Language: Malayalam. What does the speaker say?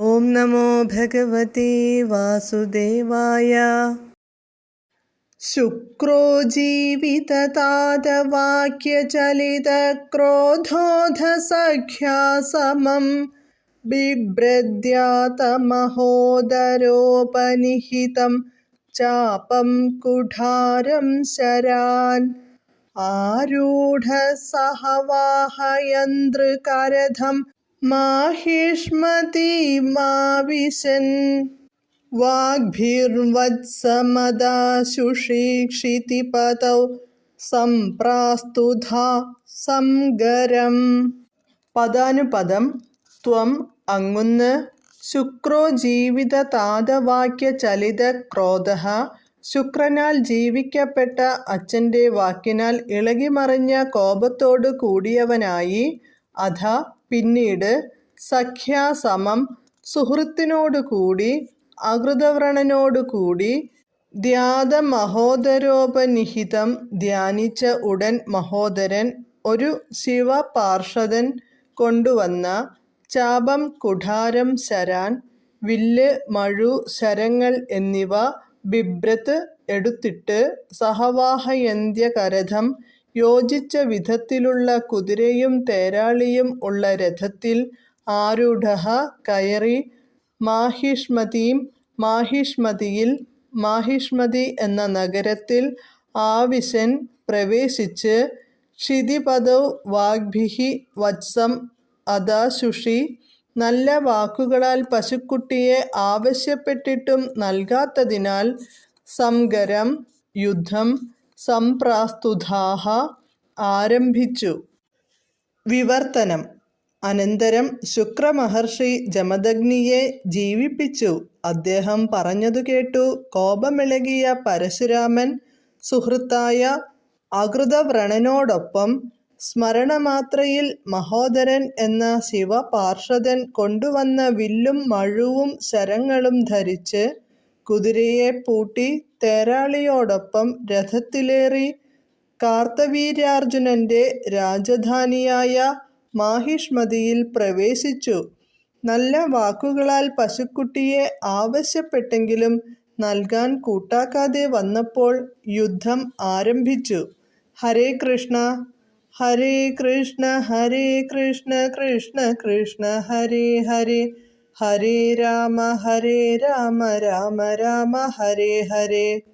ഓം നമോ ഭഗവതേ വാസുദേവായ. ശുക്രോ ജീവിതതാതവാക്യചലിതക്രോധോധസഖ്യാ സമം ബിഭ്രദ്യാതമഹോദരോപനിഹിതം ചാപം കുഠാരം ശരാൻ ആരൂഢസഹവാഹയന്ത്രകരഥം മാഹിഷ്മതീമാവിശൻ വാഗ്ഭിർവത്സമദാശുഷീക്ഷിതിപതൗ സംപ്രാസ്തുധാ സംഗരം. പദാനുപദം. ത്വം അങ്ങുന്ന്. ശുക്രോ ജീവിതതാതവാക്യചലിതക്രോധഃ ശുക്രനാൽ ജീവിക്കപ്പെട്ട അച്ഛൻ്റെ വാക്കിനാൽ ഇളകിമറിഞ്ഞ കോപത്തോടു കൂടിയവനായി. അധ പിന്നീട്. സഖ്യാസമം സുഹൃത്തിനോടുകൂടി, അകൃതവ്രണനോടുകൂടി. ധ്യാതമഹോദരോപനിഹിതം ധ്യാനിച്ച ഉടൻ മഹോദരൻ ഒരു ശിവപാർഷദൻ കൊണ്ടുവന്ന. ചാപം കുഠാരം ശരാൻ വില്ല്, മഴു, ശരങ്ങൾ എന്നിവ. ബിഭ്രത് എടുത്തിട്ട്. സഹവാഹയന്ത്യകരഥം യോജിച്ച വിധത്തിലുള്ള കുതിരയും തേരാളിയും ഉള്ള രഥത്തിൽ. ആരൂഢഃ കയറി. മാഹിഷ്മതീം മാഹിഷ്മതിയിൽ മാഹിഷ്മതി എന്ന നഗരത്തിൽ. ആവിശൻ പ്രവേശിച്ച്. ക്ഷിതിപതൗ വാഗ്ഭിഃ വത്സം അദാശുഷി നല്ല വാക്കുകളാൽ പശുക്കുട്ടിയെ ആവശ്യപ്പെട്ടിട്ടും നൽകാത്തതിനാൽ. സംഗരം യുദ്ധം. സംപ്രാസ്തുതാഃ ആരംഭിച്ചു. വിവർത്തനം. അനന്തരം ശുക്രമഹർഷി ജമദഗ്നിയെ ജീവിപ്പിച്ചു. അദ്ദേഹം പറഞ്ഞതു കേട്ടു കോപമിളകിയ പരശുരാമൻ സുഹൃത്തായ അകൃതവ്രണനോടൊപ്പം സ്മരണമാത്രയിൽ മഹോദരൻ എന്ന ശിവപാർഷദൻ കൊണ്ടുവന്ന വില്ലും മഴുവും ശരങ്ങളും ധരിച്ച് കുതിരയെ പൂട്ടി തേരാളിയോടൊപ്പം രഥത്തിലേറി കാർത്തവീര്യാർജുനന്റെ രാജധാനിയായ മാഹിഷ്മതിയിൽ പ്രവേശിച്ചു. നല്ല വാക്കുകളാൽ പശുക്കുട്ടിയെ ആവശ്യപ്പെട്ടെങ്കിലും നൽകാൻ കൂട്ടാക്കാതെ വന്നപ്പോൾ യുദ്ധം ആരംഭിച്ചു. ഹരേ കൃഷ്ണ ഹരേ കൃഷ്ണ ഹരേ കൃഷ്ണ കൃഷ്ണ കൃഷ്ണ ഹരേ ഹരേ ഹരേ രാമ രാമ രാമ ഹരേ ഹരേ.